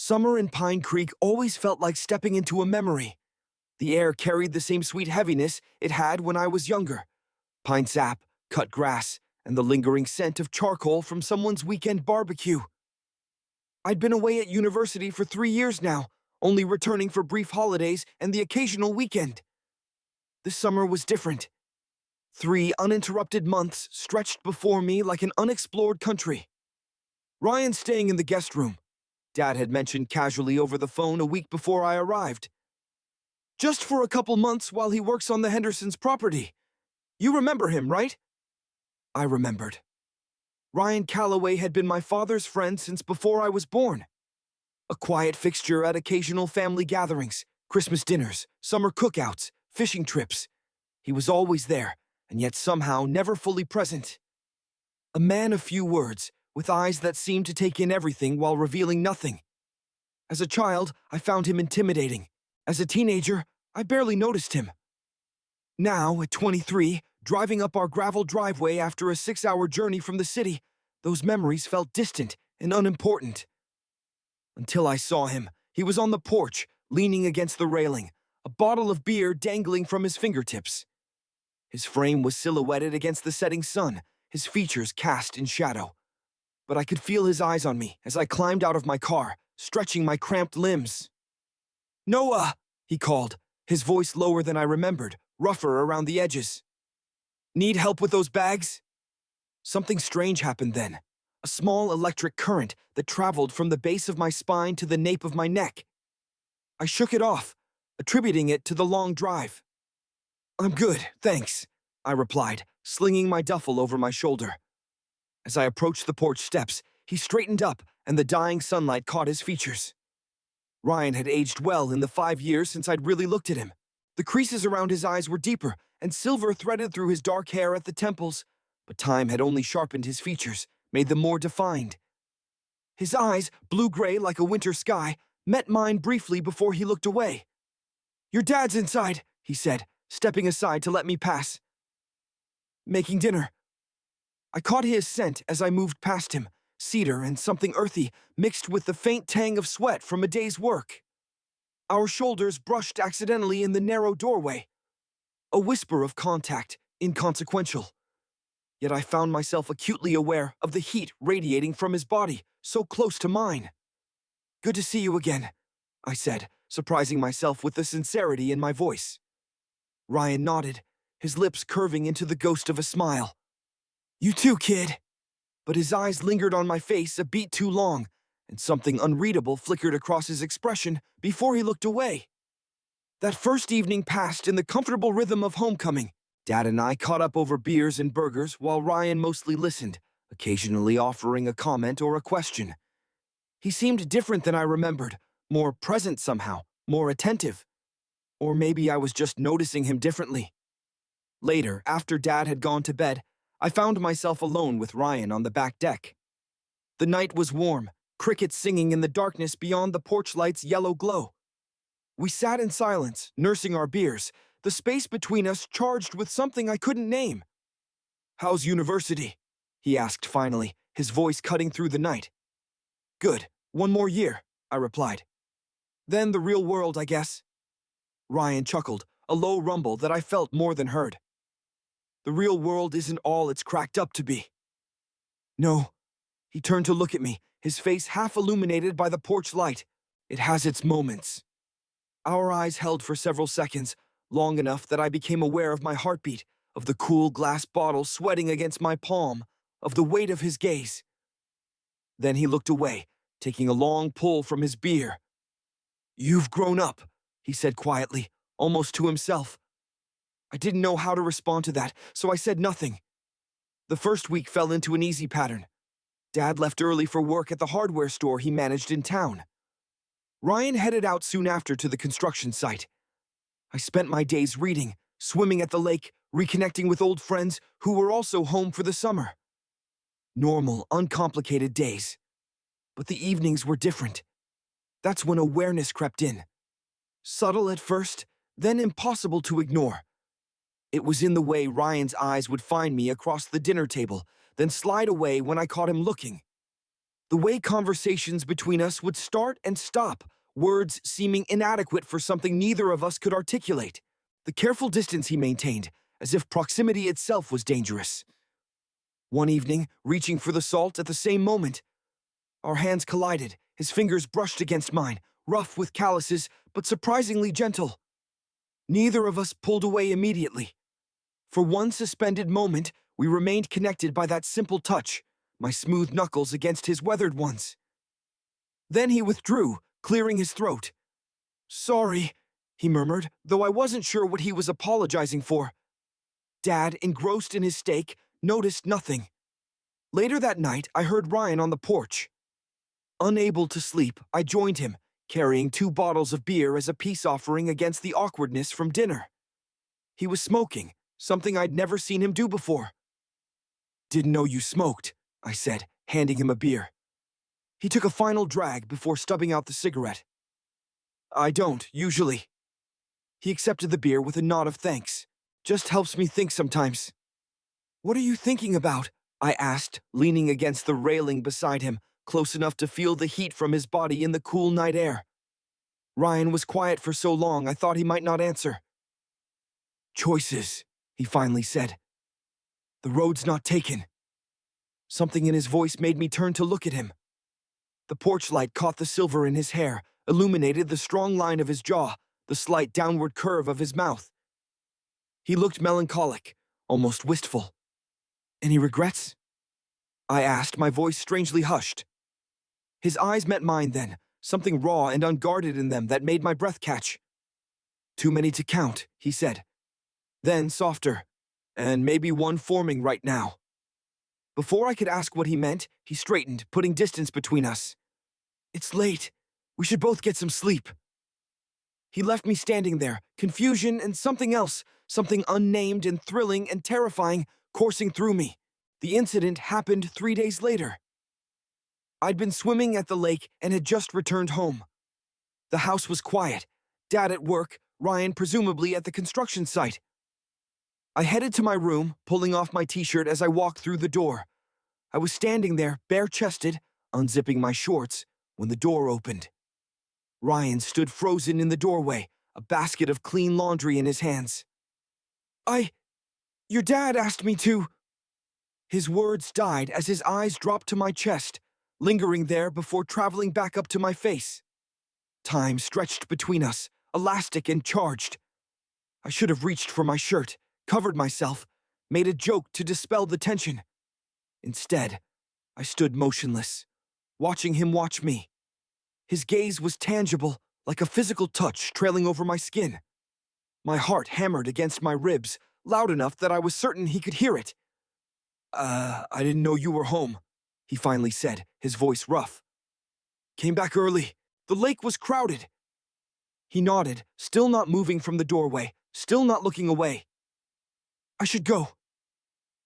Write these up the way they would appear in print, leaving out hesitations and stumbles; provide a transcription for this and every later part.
Summer in Pine Creek always felt like stepping into a memory. The air carried the same sweet heaviness it had when I was younger. Pine sap, cut grass, and the lingering scent of charcoal from someone's weekend barbecue. I'd been away at university for 3 years now, only returning for brief holidays and the occasional weekend. This summer was different. 3 uninterrupted months stretched before me like an unexplored country. Ryan's staying in the guest room. Dad had mentioned casually over the phone a week before I arrived. Just for a couple months while he works on the Hendersons' property. You remember him, right? I remembered. Ryan Calloway had been my father's friend since before I was born. A quiet fixture at occasional family gatherings, Christmas dinners, summer cookouts, fishing trips. He was always there, and yet somehow never fully present. A man of few words, with eyes that seemed to take in everything while revealing nothing. As a child, I found him intimidating. As a teenager, I barely noticed him. Now, at 23, driving up our gravel driveway after a 6-hour journey from the city, those memories felt distant and unimportant. Until I saw him, he was on the porch, leaning against the railing, a bottle of beer dangling from his fingertips. His frame was silhouetted against the setting sun, his features cast in shadow. But I could feel his eyes on me as I climbed out of my car, stretching my cramped limbs. "Noah!" he called, his voice lower than I remembered, rougher around the edges. "Need help with those bags?" Something strange happened then. A small electric current that traveled from the base of my spine to the nape of my neck. I shook it off, attributing it to the long drive. "I'm good, thanks," I replied, slinging my duffel over my shoulder. As I approached the porch steps, he straightened up and the dying sunlight caught his features. Ryan had aged well in the 5 years since I'd really looked at him. The creases around his eyes were deeper, and silver threaded through his dark hair at the temples, but time had only sharpened his features, made them more defined. His eyes, blue-gray like a winter sky, met mine briefly before he looked away. "Your dad's inside," he said, stepping aside to let me pass. "Making dinner." I caught his scent as I moved past him, cedar and something earthy, mixed with the faint tang of sweat from a day's work. Our shoulders brushed accidentally in the narrow doorway. A whisper of contact, inconsequential. Yet I found myself acutely aware of the heat radiating from his body, so close to mine. "Good to see you again," I said, surprising myself with the sincerity in my voice. Ryan nodded, his lips curving into the ghost of a smile. "You too, kid." But his eyes lingered on my face a beat too long, and something unreadable flickered across his expression before he looked away. That first evening passed in the comfortable rhythm of homecoming. Dad and I caught up over beers and burgers while Ryan mostly listened, occasionally offering a comment or a question. He seemed different than I remembered, more present somehow, more attentive. Or maybe I was just noticing him differently. Later, after Dad had gone to bed, I found myself alone with Ryan on the back deck. The night was warm, crickets singing in the darkness beyond the porch light's yellow glow. We sat in silence, nursing our beers, the space between us charged with something I couldn't name. "How's university?" he asked finally, his voice cutting through the night. "Good, 1 more year," I replied. "Then the real world, I guess." Ryan chuckled, a low rumble that I felt more than heard. "The real world isn't all it's cracked up to be." "No." He turned to look at me, his face half illuminated by the porch light. "It has its moments." Our eyes held for several seconds, long enough that I became aware of my heartbeat, of the cool glass bottle sweating against my palm, of the weight of his gaze. Then he looked away, taking a long pull from his beer. "You've grown up," he said quietly, almost to himself. I didn't know how to respond to that, so I said nothing. The first week fell into an easy pattern. Dad left early for work at the hardware store he managed in town. Ryan headed out soon after to the construction site. I spent my days reading, swimming at the lake, reconnecting with old friends who were also home for the summer. Normal, uncomplicated days. But the evenings were different. That's when awareness crept in. Subtle at first, then impossible to ignore. It was in the way Ryan's eyes would find me across the dinner table, then slide away when I caught him looking. The way conversations between us would start and stop, words seeming inadequate for something neither of us could articulate. The careful distance he maintained, as if proximity itself was dangerous. One evening, reaching for the salt at the same moment, our hands collided, his fingers brushed against mine, rough with calluses, but surprisingly gentle. Neither of us pulled away immediately. For one suspended moment, we remained connected by that simple touch, my smooth knuckles against his weathered ones. Then he withdrew, clearing his throat. "Sorry," he murmured, though I wasn't sure what he was apologizing for. Dad, engrossed in his steak, noticed nothing. Later that night, I heard Ryan on the porch. Unable to sleep, I joined him, carrying 2 bottles of beer as a peace offering against the awkwardness from dinner. He was smoking, something I'd never seen him do before. "Didn't know you smoked," I said, handing him a beer. He took a final drag before stubbing out the cigarette. "I don't, usually." He accepted the beer with a nod of thanks. "Just helps me think sometimes." "What are you thinking about?" I asked, leaning against the railing beside him, close enough to feel the heat from his body in the cool night air. Ryan was quiet for so long I thought he might not answer. "Choices," he finally said. "The road's not taken." Something in his voice made me turn to look at him. The porch light caught the silver in his hair, illuminated the strong line of his jaw, the slight downward curve of his mouth. He looked melancholic, almost wistful. "Any regrets?" I asked, my voice strangely hushed. His eyes met mine then, something raw and unguarded in them that made my breath catch. "Too many to count," he said. Then, softer, "And maybe one forming right now." Before I could ask what he meant, he straightened, putting distance between us. "It's late. We should both get some sleep." He left me standing there, confusion and something else, something unnamed and thrilling and terrifying, coursing through me. The incident happened 3 days later. I'd been swimming at the lake and had just returned home. The house was quiet, Dad at work, Ryan presumably at the construction site. I headed to my room, pulling off my t-shirt as I walked through the door. I was standing there, bare-chested, unzipping my shorts, when the door opened. Ryan stood frozen in the doorway, a basket of clean laundry in his hands. Your dad asked me to." His words died as his eyes dropped to my chest, lingering there before traveling back up to my face. Time stretched between us, elastic and charged. I should have reached for my shirt, covered myself, made a joke to dispel the tension. Instead, I stood motionless, watching him watch me. His gaze was tangible, like a physical touch trailing over my skin. My heart hammered against my ribs, loud enough that I was certain he could hear it. I didn't know you were home," he finally said, his voice rough. "Came back early. The lake was crowded." He nodded, still not moving from the doorway, still not looking away. "I should go."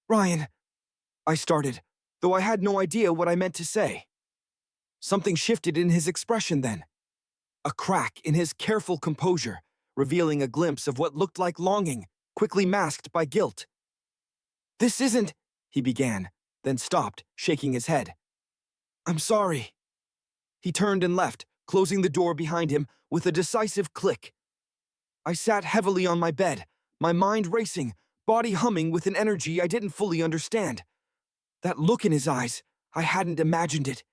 "Ryan," I started, though I had no idea what I meant to say. Something shifted in his expression then. A crack in his careful composure, revealing a glimpse of what looked like longing, quickly masked by guilt. "This isn't," he began, then stopped, shaking his head. "I'm sorry." He turned and left, closing the door behind him with a decisive click. I sat heavily on my bed, my mind racing, body humming with an energy I didn't fully understand. That look in his eyes, I hadn't imagined it.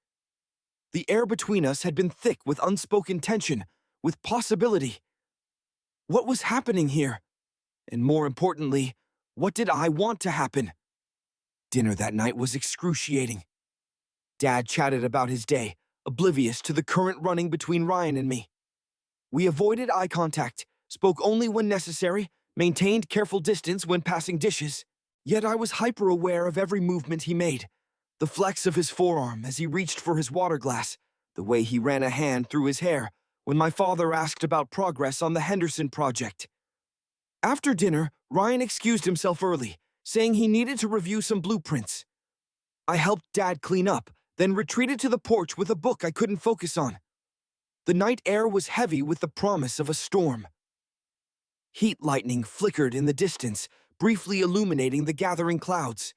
The air between us had been thick with unspoken tension, with possibility. What was happening here? And more importantly, what did I want to happen? Dinner that night was excruciating. Dad chatted about his day, oblivious to the current running between Ryan and me. We avoided eye contact, spoke only when necessary, maintained careful distance when passing dishes. Yet I was hyper-aware of every movement he made. The flex of his forearm as he reached for his water glass, the way he ran a hand through his hair when my father asked about progress on the Henderson project. After dinner, Ryan excused himself early, saying he needed to review some blueprints. I helped Dad clean up, then retreated to the porch with a book I couldn't focus on. The night air was heavy with the promise of a storm. Heat lightning flickered in the distance, briefly illuminating the gathering clouds.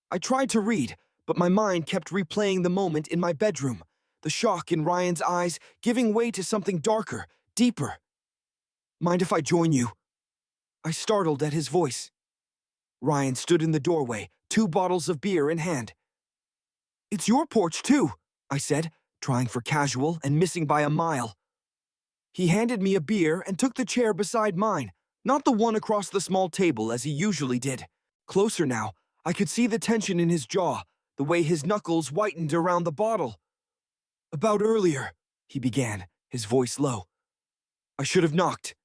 I tried to read, but my mind kept replaying the moment in my bedroom, the shock in Ryan's eyes giving way to something darker, deeper. "Mind if I join you?" I startled at his voice. Ryan stood in the doorway, 2 bottles of beer in hand. "It's your porch, too," I said, trying for casual and missing by a mile. He handed me a beer and took the chair beside mine, not the one across the small table as he usually did. Closer now, I could see the tension in his jaw, the way his knuckles whitened around the bottle. "About earlier," he began, his voice low. "I should have knocked."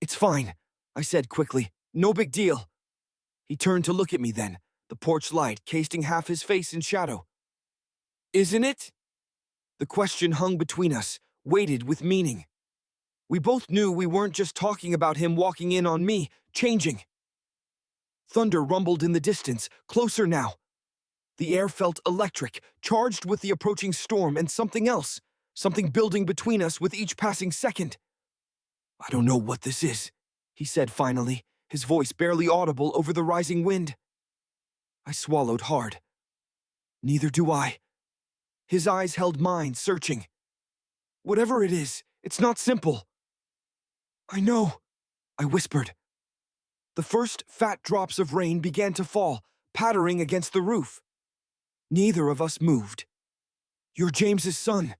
"It's fine," I said quickly. "No big deal." He turned to look at me then, the porch light casting half his face in shadow. "Isn't it?" The question hung between us, weighted with meaning. We both knew we weren't just talking about him walking in on me, changing. Thunder rumbled in the distance, closer now. The air felt electric, charged with the approaching storm and something else, something building between us with each passing second. "I don't know what this is," he said finally, his voice barely audible over the rising wind. I swallowed hard. "Neither do I." His eyes held mine, searching. "Whatever it is, it's not simple." "I know," I whispered. The first fat drops of rain began to fall, pattering against the roof. Neither of us moved. "You're James's son,"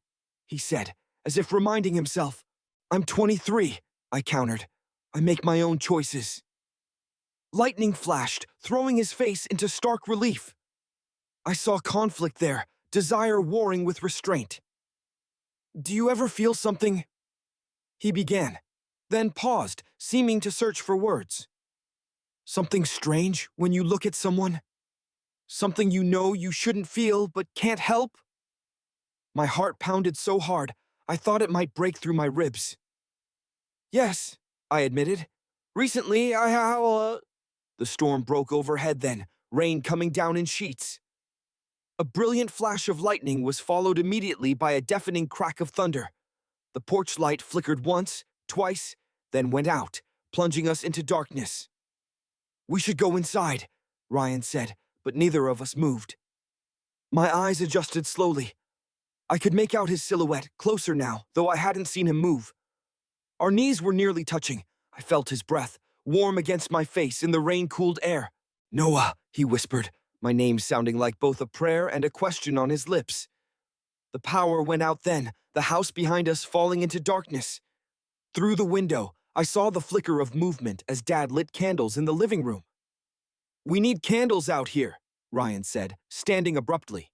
he said, as if reminding himself. "I'm 23, I countered. "I make my own choices." Lightning flashed, throwing his face into stark relief. I saw conflict there, desire warring with restraint. "Do you ever feel something?" he began, then paused, seeming to search for words. "Something strange when you look at someone? Something you know you shouldn't feel but can't help?" My heart pounded so hard, I thought it might break through my ribs. "Yes," I admitted. "Recently, I have." The storm broke overhead then, rain coming down in sheets. A brilliant flash of lightning was followed immediately by a deafening crack of thunder. The porch light flickered once, twice, then went out, plunging us into darkness. "We should go inside," Ryan said, but neither of us moved. My eyes adjusted slowly. I could make out his silhouette, closer now, though I hadn't seen him move. Our knees were nearly touching. I felt his breath, warm against my face in the rain-cooled air. "Noah," he whispered, my name sounding like both a prayer and a question on his lips. The power went out then, the house behind us falling into darkness. Through the window, I saw the flicker of movement as Dad lit candles in the living room. "We need candles out here," Ryan said, standing abruptly.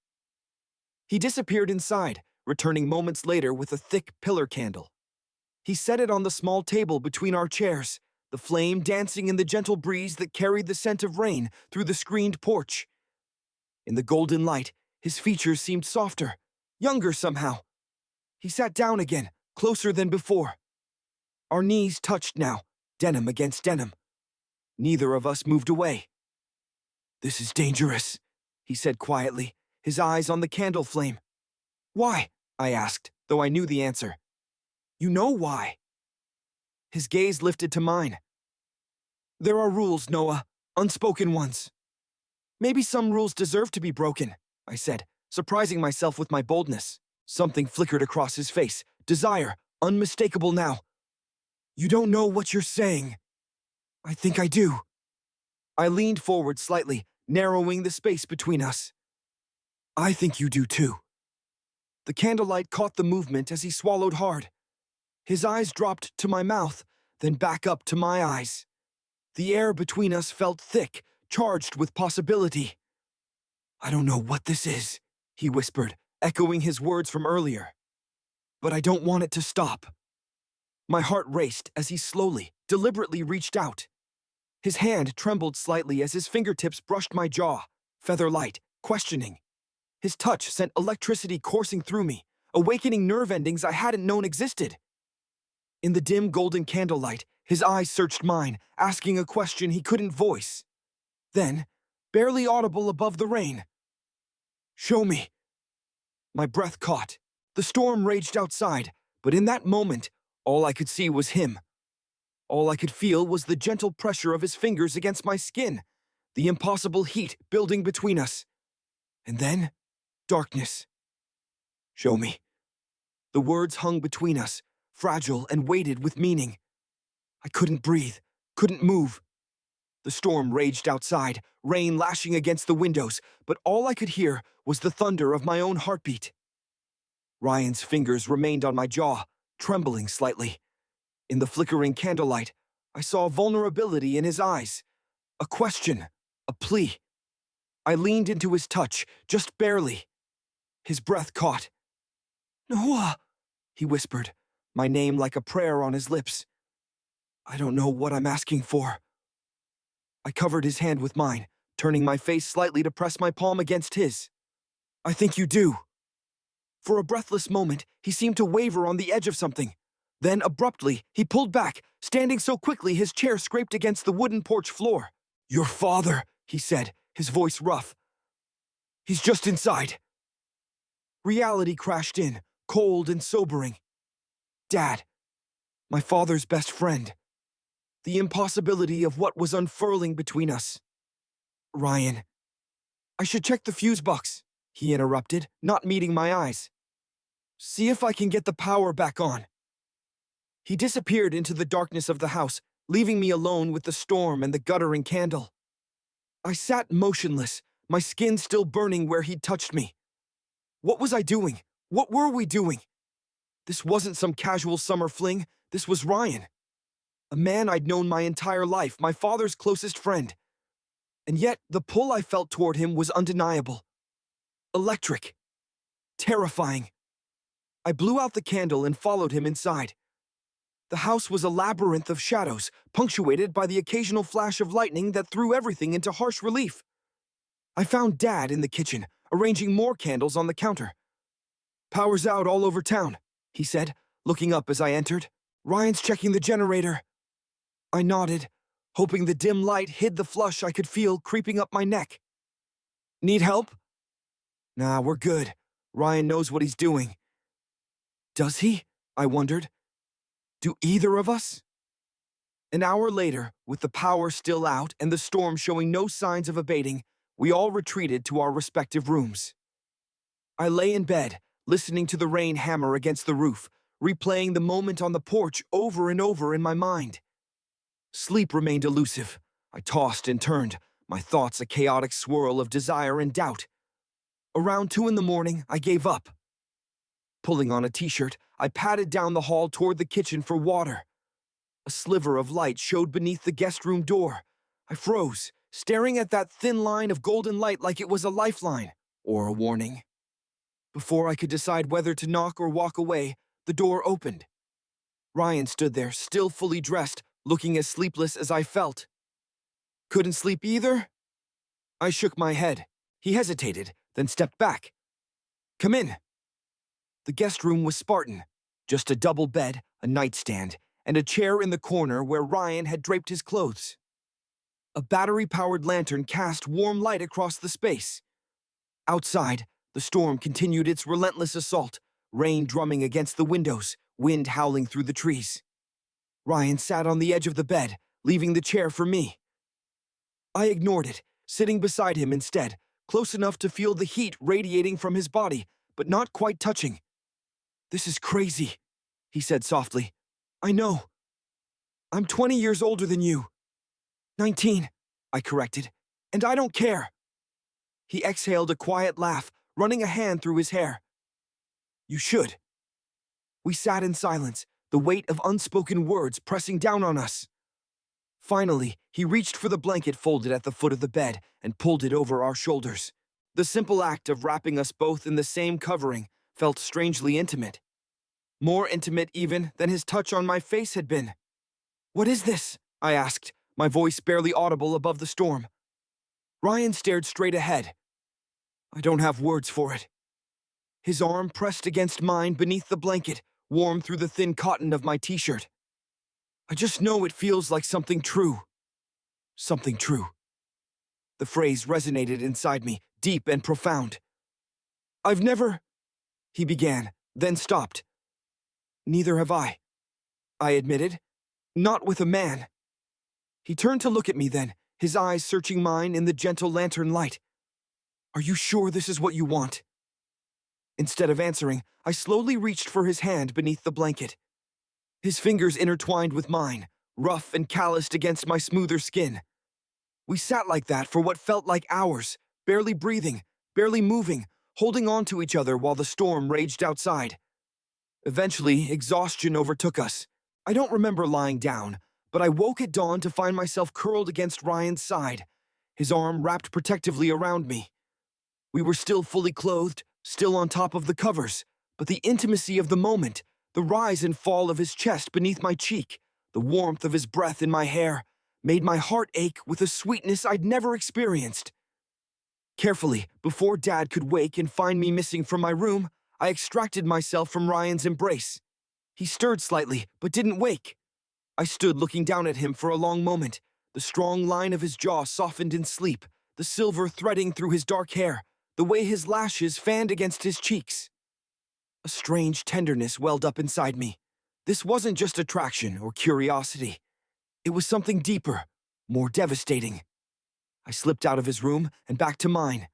He disappeared inside, returning moments later with a thick pillar candle. He set it on the small table between our chairs, the flame dancing in the gentle breeze that carried the scent of rain through the screened porch. In the golden light, his features seemed softer, younger somehow. He sat down again, closer than before. Our knees touched now, denim against denim. Neither of us moved away. "This is dangerous," he said quietly, his eyes on the candle flame. "Why?" I asked, though I knew the answer. "You know why." His gaze lifted to mine. "There are rules, Noah, unspoken ones." "Maybe some rules deserve to be broken," I said, surprising myself with my boldness. Something flickered across his face, desire, unmistakable now. "You don't know what you're saying." "I think I do." I leaned forward slightly, narrowing the space between us. "I think you do too." The candlelight caught the movement as he swallowed hard. His eyes dropped to my mouth, then back up to my eyes. The air between us felt thick, charged with possibility. "I don't know what this is," he whispered, echoing his words from earlier. "But I don't want it to stop." My heart raced as he slowly, deliberately reached out. His hand trembled slightly as his fingertips brushed my jaw, feather light, questioning. His touch sent electricity coursing through me, awakening nerve endings I hadn't known existed. In the dim golden candlelight, his eyes searched mine, asking a question he couldn't voice. Then, barely audible above the rain, "Show me." My breath caught. The storm raged outside, but in that moment, all I could see was him. All I could feel was the gentle pressure of his fingers against my skin, the impossible heat building between us. And then, darkness. Show me. The words hung between us, fragile and weighted with meaning. I couldn't breathe, couldn't move. The storm raged outside, rain lashing against the windows, but all I could hear was the thunder of my own heartbeat. Ryan's fingers remained on my jaw, trembling slightly. In the flickering candlelight, I saw vulnerability in his eyes. A question, a plea. I leaned into his touch, just barely. His breath caught. "Noah," he whispered, my name like a prayer on his lips. I don't know what I'm asking for. I covered his hand with mine, turning my face slightly to press my palm against his. I think you do. For a breathless moment, he seemed to waver on the edge of something. Then, abruptly, he pulled back, standing so quickly his chair scraped against the wooden porch floor. "Your father," he said, his voice rough. "He's just inside." Reality crashed in, cold and sobering. Dad, my father's best friend. The impossibility of what was unfurling between us. "Ryan, I should check the fuse box," he interrupted, not meeting my eyes. "See if I can get the power back on." He disappeared into the darkness of the house, leaving me alone with the storm and the guttering candle. I sat motionless, my skin still burning where he'd touched me. What was I doing? What were we doing? This wasn't some casual summer fling, this was Ryan. A man I'd known my entire life, my father's closest friend. And yet, the pull I felt toward him was undeniable. Electric. Terrifying. I blew out the candle and followed him inside. The house was a labyrinth of shadows, punctuated by the occasional flash of lightning that threw everything into harsh relief. I found Dad in the kitchen, arranging more candles on the counter. "Power's out all over town," he said, looking up as I entered. "Ryan's checking the generator." I nodded, hoping the dim light hid the flush I could feel creeping up my neck. "Need help?" "Nah, we're good. Ryan knows what he's doing." Does he? I wondered. Do either of us? An hour later, with the power still out and the storm showing no signs of abating, we all retreated to our respective rooms. I lay in bed, listening to the rain hammer against the roof, replaying the moment on the porch over and over in my mind. Sleep remained elusive. I tossed and turned, my thoughts a chaotic swirl of desire and doubt. Around 2 a.m, I gave up. Pulling on a t-shirt, I padded down the hall toward the kitchen for water. A sliver of light showed beneath the guest room door. I froze, staring at that thin line of golden light like it was a lifeline, or a warning. Before I could decide whether to knock or walk away, the door opened. Ryan stood there, still fully dressed, looking as sleepless as I felt. "Couldn't sleep either?" I shook my head. He hesitated, then stepped back. "Come in." The guest room was Spartan. Just a double bed, a nightstand, and a chair in the corner where Ryan had draped his clothes. A battery-powered lantern cast warm light across the space. Outside, the storm continued its relentless assault, rain drumming against the windows, wind howling through the trees. Ryan sat on the edge of the bed, leaving the chair for me. I ignored it, sitting beside him instead, close enough to feel the heat radiating from his body, but not quite touching. "This is crazy," he said softly. "I know. I'm 20 years older than you." 19, I corrected, "and I don't care." He exhaled a quiet laugh, running a hand through his hair. "You should." We sat in silence, the weight of unspoken words pressing down on us. Finally, he reached for the blanket folded at the foot of the bed and pulled it over our shoulders. The simple act of wrapping us both in the same covering felt strangely intimate. More intimate even than his touch on my face had been. "What is this?" I asked, my voice barely audible above the storm. Ryan stared straight ahead. "I don't have words for it." His arm pressed against mine beneath the blanket, warm through the thin cotton of my t-shirt. "I just know it feels like something true." Something true. The phrase resonated inside me, deep and profound. "I've never—" he began, then stopped. "Neither have I," I admitted. "Not with a man." He turned to look at me then, his eyes searching mine in the gentle lantern light. Are you sure this is what you want? Instead of answering, I slowly reached for his hand beneath the blanket. His fingers intertwined with mine, rough and calloused against my smoother skin. We sat like that for what felt like hours, barely breathing, barely moving, holding on to each other while the storm raged outside. Eventually, exhaustion overtook us. I don't remember lying down, but I woke at dawn to find myself curled against Ryan's side, his arm wrapped protectively around me. We were still fully clothed, still on top of the covers, but the intimacy of the moment, the rise and fall of his chest beneath my cheek, the warmth of his breath in my hair, made my heart ache with a sweetness I'd never experienced. Carefully, before Dad could wake and find me missing from my room, I extracted myself from Ryan's embrace. He stirred slightly, but didn't wake. I stood looking down at him for a long moment, the strong line of his jaw softened in sleep, the silver threading through his dark hair, the way his lashes fanned against his cheeks. A strange tenderness welled up inside me. This wasn't just attraction or curiosity. It was something deeper, more devastating. I slipped out of his room and back to mine,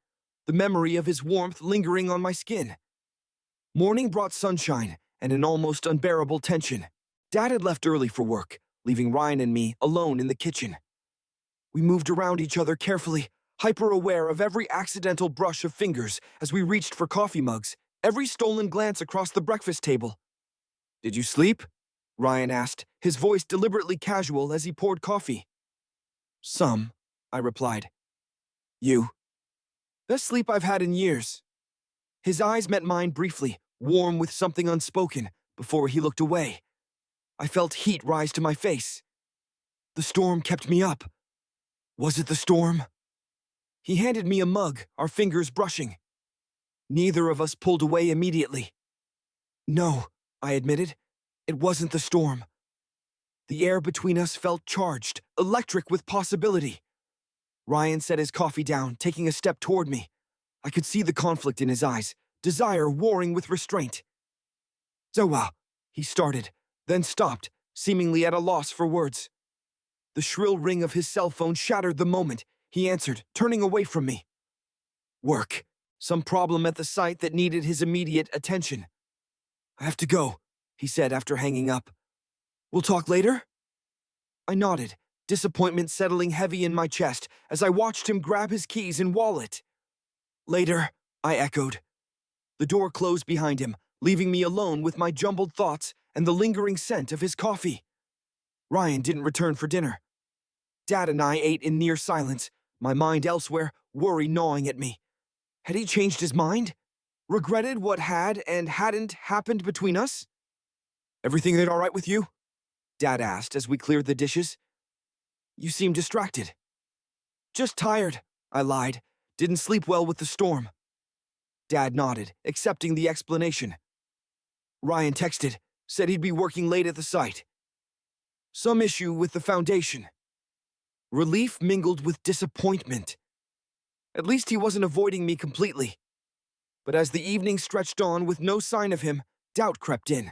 the memory of his warmth lingering on my skin. Morning brought sunshine and an almost unbearable tension. Dad had left early for work, leaving Ryan and me alone in the kitchen. We moved around each other carefully, hyper-aware of every accidental brush of fingers as we reached for coffee mugs, every stolen glance across the breakfast table. "Did you sleep?" Ryan asked, his voice deliberately casual as he poured coffee. "Some," I replied. "You?" "Best sleep I've had in years." His eyes met mine briefly, warm with something unspoken, before he looked away. I felt heat rise to my face. The storm kept me up. Was it the storm? He handed me a mug, our fingers brushing. Neither of us pulled away immediately. "No," I admitted. "It wasn't the storm." The air between us felt charged, electric with possibility. Ryan set his coffee down, taking a step toward me. I could see the conflict in his eyes, desire warring with restraint. "Zoa," he started, then stopped, seemingly at a loss for words. The shrill ring of his cell phone shattered the moment. He answered, turning away from me. "Work. Some problem at the site that needed his immediate attention." "I have to go," he said after hanging up. "We'll talk later?" I nodded, disappointment settling heavy in my chest as I watched him grab his keys and wallet. "Later," I echoed. The door closed behind him, leaving me alone with my jumbled thoughts and the lingering scent of his coffee. Ryan didn't return for dinner. Dad and I ate in near silence, my mind elsewhere, worry gnawing at me. Had he changed his mind? Regretted what had and hadn't happened between us? "Everything all right with you?" Dad asked as we cleared the dishes. "You seem distracted." "Just tired," I lied. "Didn't sleep well with the storm." Dad nodded, accepting the explanation. Ryan texted, said he'd be working late at the site. "Some issue with the foundation." Relief mingled with disappointment. At least he wasn't avoiding me completely. But as the evening stretched on with no sign of him, doubt crept in.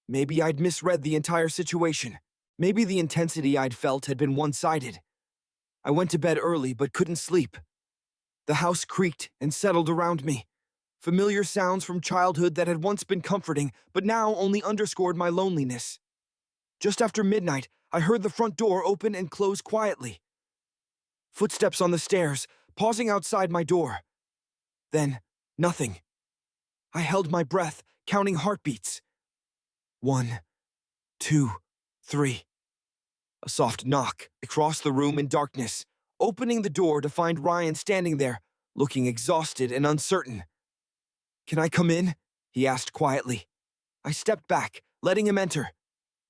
Maybe I'd misread the entire situation. Maybe the intensity I'd felt had been one-sided. I went to bed early but couldn't sleep. The house creaked and settled around me. Familiar sounds from childhood that had once been comforting but now only underscored my loneliness. Just after midnight, I heard the front door open and close quietly. Footsteps on the stairs, pausing outside my door. Then, nothing. I held my breath, counting heartbeats. 1, 2, 3. A soft knock across the room in darkness, opening the door to find Ryan standing there, looking exhausted and uncertain. "Can I come in?" he asked quietly. I stepped back, letting him enter.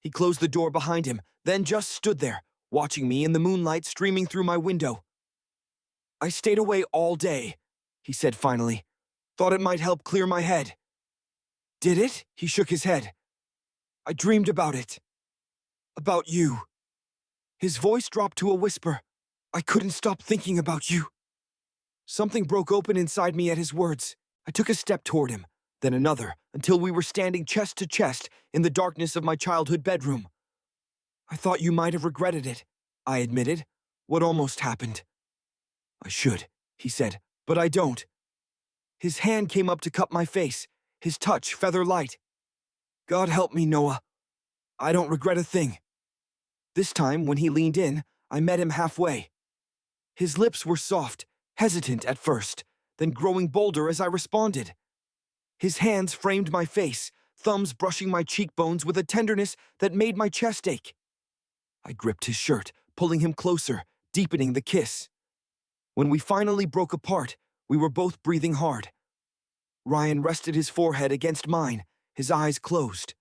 He closed the door behind him, then just stood there, watching me in the moonlight streaming through my window. "I stayed away all day," he said finally. "Thought it might help clear my head." "Did it?" He shook his head. "I dreamed about it. About you." His voice dropped to a whisper. "I couldn't stop thinking about you." Something broke open inside me at his words. I took a step toward him, then another, until we were standing chest to chest in the darkness of my childhood bedroom. "I thought you might have regretted it," I admitted. "What almost happened." "I should," he said, But I don't. His hand came up to cup my face, his touch feather light. God help me, Noah. I don't regret a thing. This time, when he leaned in, I met him halfway. His lips were soft, hesitant at first, then growing bolder as I responded. His hands framed my face, thumbs brushing my cheekbones with a tenderness that made my chest ache. I gripped his shirt, pulling him closer, deepening the kiss. When we finally broke apart, we were both breathing hard. Ryan rested his forehead against mine, his eyes closed.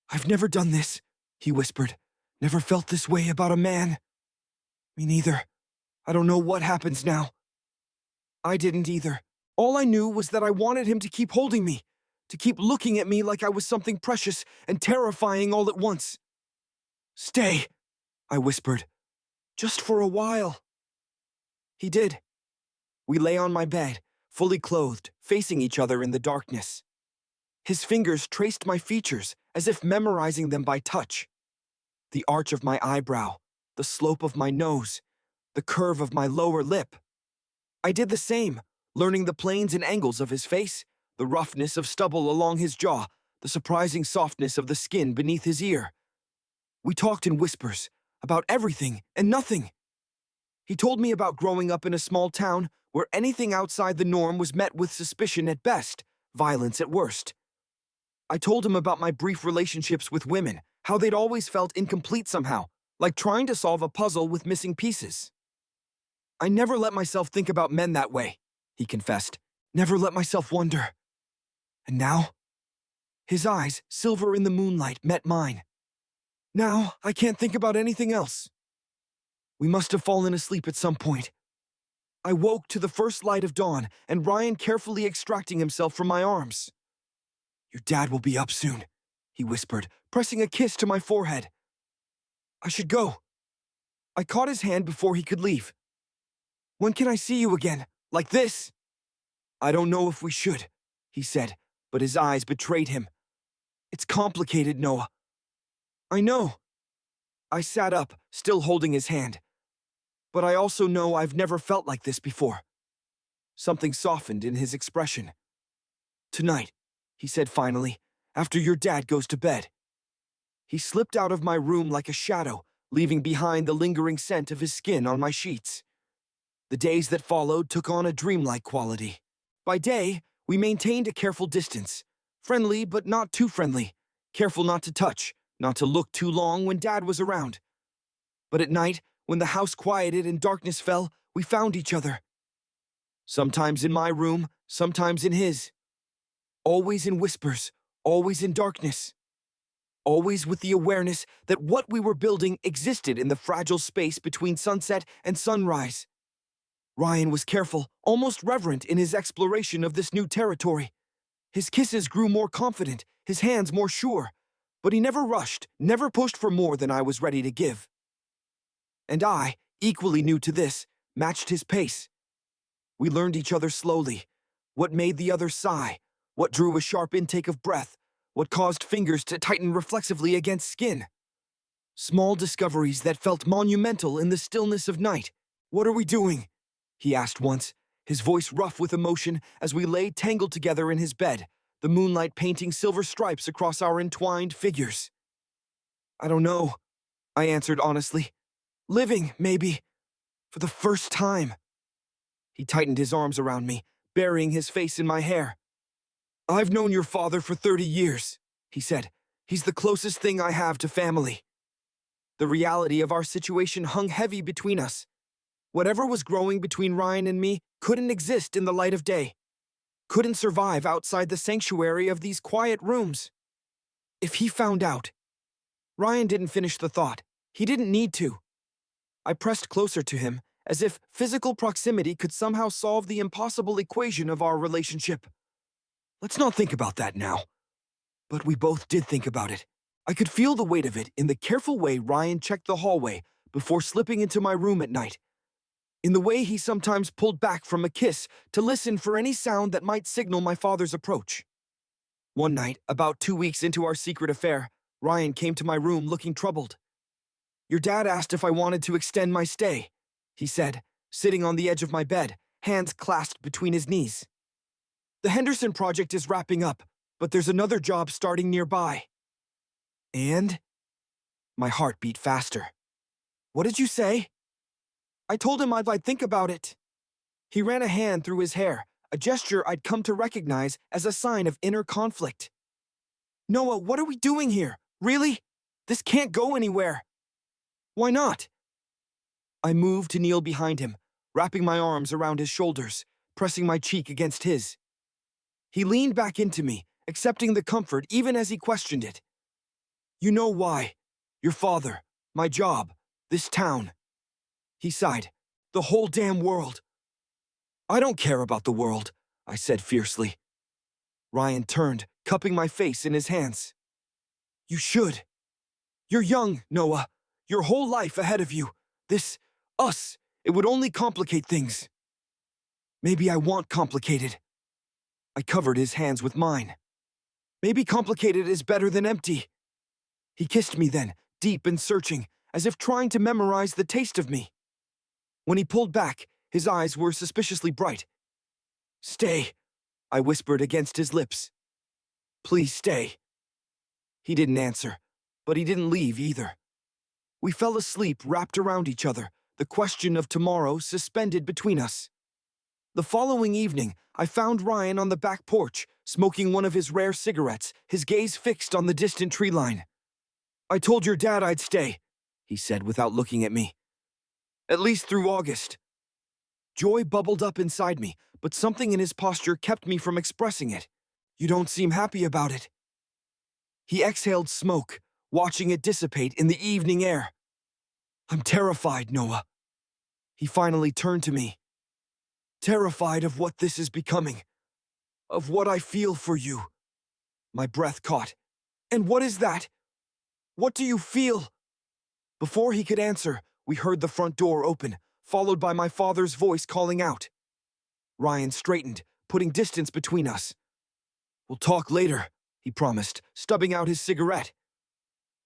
"I've never done this," he whispered. "Never felt this way about a man." "Me neither. I don't know what happens now." I didn't either. All I knew was that I wanted him to keep holding me, to keep looking at me like I was something precious and terrifying all at once. "Stay," I whispered. "Just for a while." He did. We lay on my bed, fully clothed, facing each other in the darkness. His fingers traced my features, as if memorizing them by touch. The arch of my eyebrow, the slope of my nose, the curve of my lower lip. I did the same, learning the planes and angles of his face, the roughness of stubble along his jaw, the surprising softness of the skin beneath his ear. We talked in whispers, about everything and nothing. He told me about growing up in a small town where anything outside the norm was met with suspicion at best, violence at worst. I told him about my brief relationships with women, how they'd always felt incomplete somehow, like trying to solve a puzzle with missing pieces. "I never let myself think about men that way," he confessed. "Never let myself wonder." And now? His eyes, silver in the moonlight, met mine. "Now, I can't think about anything else." We must have fallen asleep at some point. I woke to the first light of dawn and Ryan carefully extracting himself from my arms. "Your dad will be up soon," he whispered, pressing a kiss to my forehead. "I should go." I caught his hand before he could leave. "When can I see you again? Like this?" "I don't know if we should," he said, but his eyes betrayed him. "It's complicated, Noah." "I know." I sat up, still holding his hand. "But I also know I've never felt like this before." Something softened in his expression. "Tonight," he said finally, "after your dad goes to bed." He slipped out of my room like a shadow, leaving behind the lingering scent of his skin on my sheets. The days that followed took on a dreamlike quality. By day, we maintained a careful distance, friendly but not too friendly, careful not to touch, not to look too long when Dad was around. But at night, when the house quieted and darkness fell, we found each other. Sometimes in my room, sometimes in his. Always in whispers, always in darkness. Always with the awareness that what we were building existed in the fragile space between sunset and sunrise. Ryan was careful, almost reverent in his exploration of this new territory. His kisses grew more confident, his hands more sure, but he never rushed, never pushed for more than I was ready to give. And I, equally new to this, matched his pace. We learned each other slowly, what made the other sigh, what drew a sharp intake of breath, what caused fingers to tighten reflexively against skin. Small discoveries that felt monumental in the stillness of night. "What are we doing?" he asked once, his voice rough with emotion as we lay tangled together in his bed, the moonlight painting silver stripes across our entwined figures. "I don't know," I answered honestly. "Living, maybe. For the first time." He tightened his arms around me, burying his face in my hair. "I've known your father for 30 years, he said. "He's the closest thing I have to family." The reality of our situation hung heavy between us. Whatever was growing between Ryan and me couldn't exist in the light of day. Couldn't survive outside the sanctuary of these quiet rooms. If he found out. Ryan didn't finish the thought. He didn't need to. I pressed closer to him, as if physical proximity could somehow solve the impossible equation of our relationship. "Let's not think about that now." But we both did think about it. I could feel the weight of it in the careful way Ryan checked the hallway before slipping into my room at night. In the way he sometimes pulled back from a kiss to listen for any sound that might signal my father's approach. One night, about 2 weeks into our secret affair, Ryan came to my room looking troubled. "Your dad asked if I wanted to extend my stay," he said, sitting on the edge of my bed, hands clasped between his knees. The Henderson project is wrapping up, but there's another job starting nearby. And? My heart beat faster. What did you say? I told him I'd think about it. He ran a hand through his hair, a gesture I'd come to recognize as a sign of inner conflict. Noah, what are we doing here? Really? This can't go anywhere. Why not? I moved to kneel behind him, wrapping my arms around his shoulders, pressing my cheek against his. He leaned back into me, accepting the comfort even as he questioned it. You know why. Your father, my job, this town. He sighed. The whole damn world. I don't care about the world, I said fiercely. Ryan turned, cupping my face in his hands. You should. You're young, Noah. Your whole life ahead of you. Us, it would only complicate things. Maybe I want complicated. I covered his hands with mine. Maybe complicated is better than empty. He kissed me then, deep and searching, as if trying to memorize the taste of me. When he pulled back, his eyes were suspiciously bright. Stay, I whispered against his lips. Please stay. He didn't answer, but he didn't leave either. We fell asleep wrapped around each other, the question of tomorrow suspended between us. The following evening, I found Ryan on the back porch, smoking one of his rare cigarettes, his gaze fixed on the distant tree line. I told your dad I'd stay, he said without looking at me. At least through August. Joy bubbled up inside me, but something in his posture kept me from expressing it. You don't seem happy about it. He exhaled smoke, watching it dissipate in the evening air. I'm terrified, Noah. He finally turned to me. Terrified of what this is becoming. Of what I feel for you. My breath caught. And what is that? What do you feel? Before he could answer, we heard the front door open, followed by my father's voice calling out. Ryan straightened, putting distance between us. We'll talk later, he promised, stubbing out his cigarette.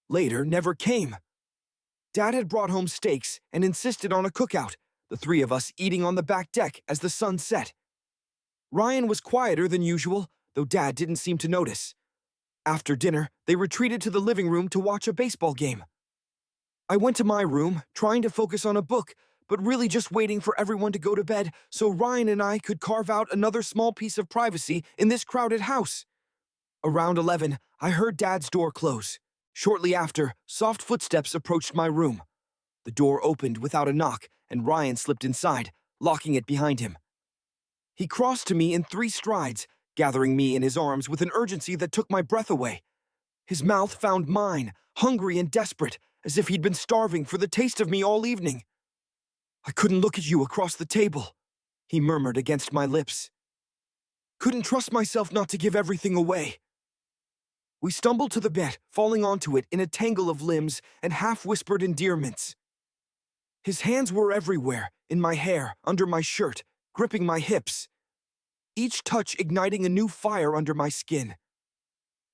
Later never came. Dad had brought home steaks and insisted on a cookout, the three of us eating on the back deck as the sun set. Ryan was quieter than usual, though Dad didn't seem to notice. After dinner, they retreated to the living room to watch a baseball game. I went to my room, trying to focus on a book, but really just waiting for everyone to go to bed so Ryan and I could carve out another small piece of privacy in this crowded house. Around 11, I heard Dad's door close. Shortly after, soft footsteps approached my room. The door opened without a knock, and Ryan slipped inside, locking it behind him. He crossed to me in 3 strides, gathering me in his arms with an urgency that took my breath away. His mouth found mine, hungry and desperate, as if he'd been starving for the taste of me all evening. I couldn't look at you across the table, he murmured against my lips. Couldn't trust myself not to give everything away. We stumbled to the bed, falling onto it in a tangle of limbs and half-whispered endearments. His hands were everywhere, in my hair, under my shirt, gripping my hips. Each touch igniting a new fire under my skin.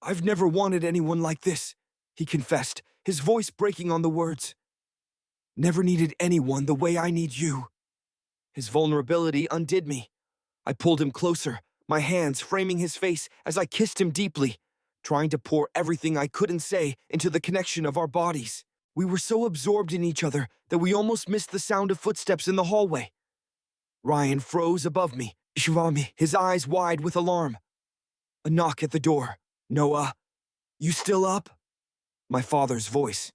I've never wanted anyone like this, he confessed, his voice breaking on the words. Never needed anyone the way I need you. His vulnerability undid me. I pulled him closer, my hands framing his face as I kissed him deeply, trying to pour everything I couldn't say into the connection of our bodies. We were so absorbed in each other that we almost missed the sound of footsteps in the hallway. Ryan froze above me, his eyes wide with alarm. A knock at the door. Noah, you still up? My father's voice.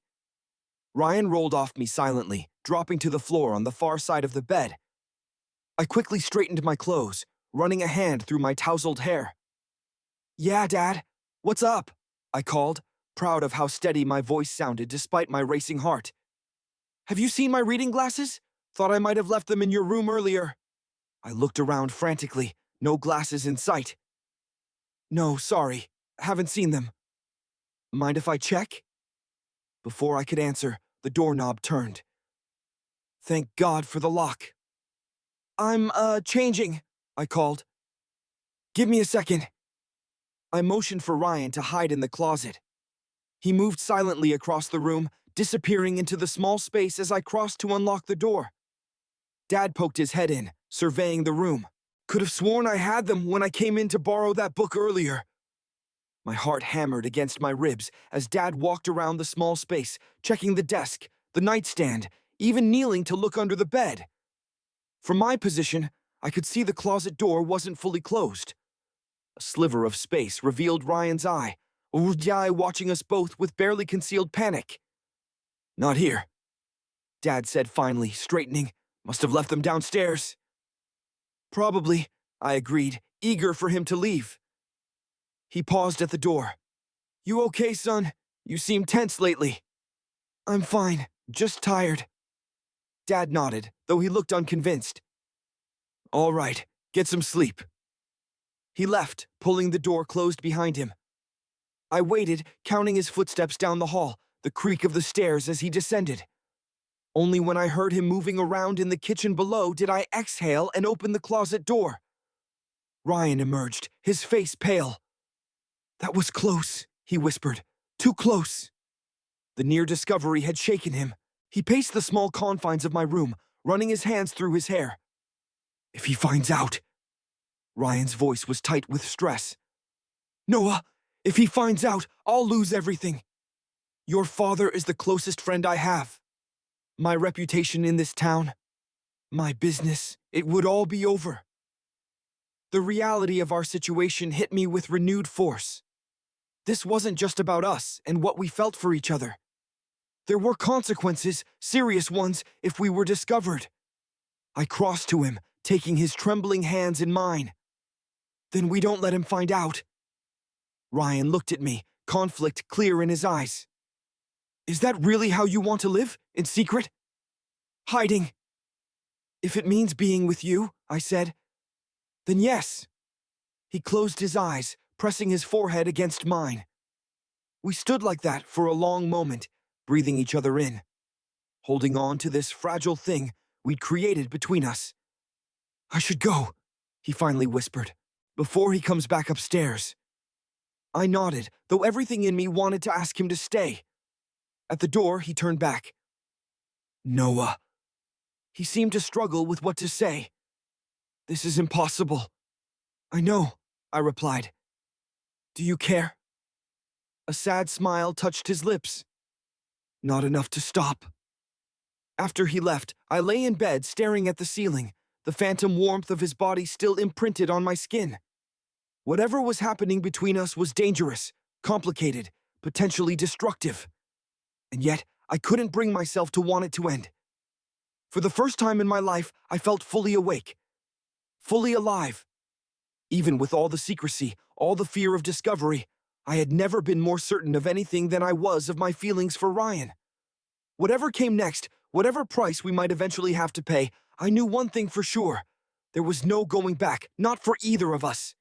Ryan rolled off me silently, dropping to the floor on the far side of the bed. I quickly straightened my clothes, running a hand through my tousled hair. Yeah, Dad. What's up? I called, proud of how steady my voice sounded despite my racing heart. Have you seen my reading glasses? Thought I might have left them in your room earlier. I looked around frantically, no glasses in sight. No, sorry, haven't seen them. Mind if I check? Before I could answer, the doorknob turned. Thank God for the lock. I'm, changing, I called. Give me a second. I motioned for Ryan to hide in the closet. He moved silently across the room, disappearing into the small space as I crossed to unlock the door. Dad poked his head in, surveying the room. Could have sworn I had them when I came in to borrow that book earlier. My heart hammered against my ribs as Dad walked around the small space, checking the desk, the nightstand, even kneeling to look under the bed. From my position, I could see the closet door wasn't fully closed. A sliver of space revealed Ryan's eye watching us both with barely concealed panic. Not here, Dad said finally, straightening. Must have left them downstairs. Probably, I agreed, eager for him to leave. He paused at the door. You okay, son? You seem tense lately. I'm fine, just tired. Dad nodded, though he looked unconvinced. All right, get some sleep. He left, pulling the door closed behind him. I waited, counting his footsteps down the hall, the creak of the stairs as he descended. Only when I heard him moving around in the kitchen below did I exhale and open the closet door. Ryan emerged, his face pale. That was close, he whispered. Too close. The near discovery had shaken him. He paced the small confines of my room, running his hands through his hair. If he finds out... Ryan's voice was tight with stress. Noah, if he finds out, I'll lose everything. Your father is the closest friend I have. My reputation in this town, my business, it would all be over. The reality of our situation hit me with renewed force. This wasn't just about us and what we felt for each other. There were consequences, serious ones, if we were discovered. I crossed to him, taking his trembling hands in mine. Then we don't let him find out. Ryan looked at me, conflict clear in his eyes. Is that really how you want to live? In secret? Hiding? If it means being with you, I said, then yes. He closed his eyes, pressing his forehead against mine. We stood like that for a long moment, breathing each other in, holding on to this fragile thing we'd created between us. I should go, he finally whispered, before he comes back upstairs. I nodded, though everything in me wanted to ask him to stay. At the door, he turned back. Noah. He seemed to struggle with what to say. This is impossible. I know, I replied. Do you care? A sad smile touched his lips. Not enough to stop. After he left, I lay in bed staring at the ceiling, the phantom warmth of his body still imprinted on my skin. Whatever was happening between us was dangerous, complicated, potentially destructive. And yet, I couldn't bring myself to want it to end. For the first time in my life, I felt fully awake, fully alive. Even with all the secrecy, all the fear of discovery, I had never been more certain of anything than I was of my feelings for Ryan. Whatever came next, whatever price we might eventually have to pay, I knew one thing for sure. There was no going back, not for either of us.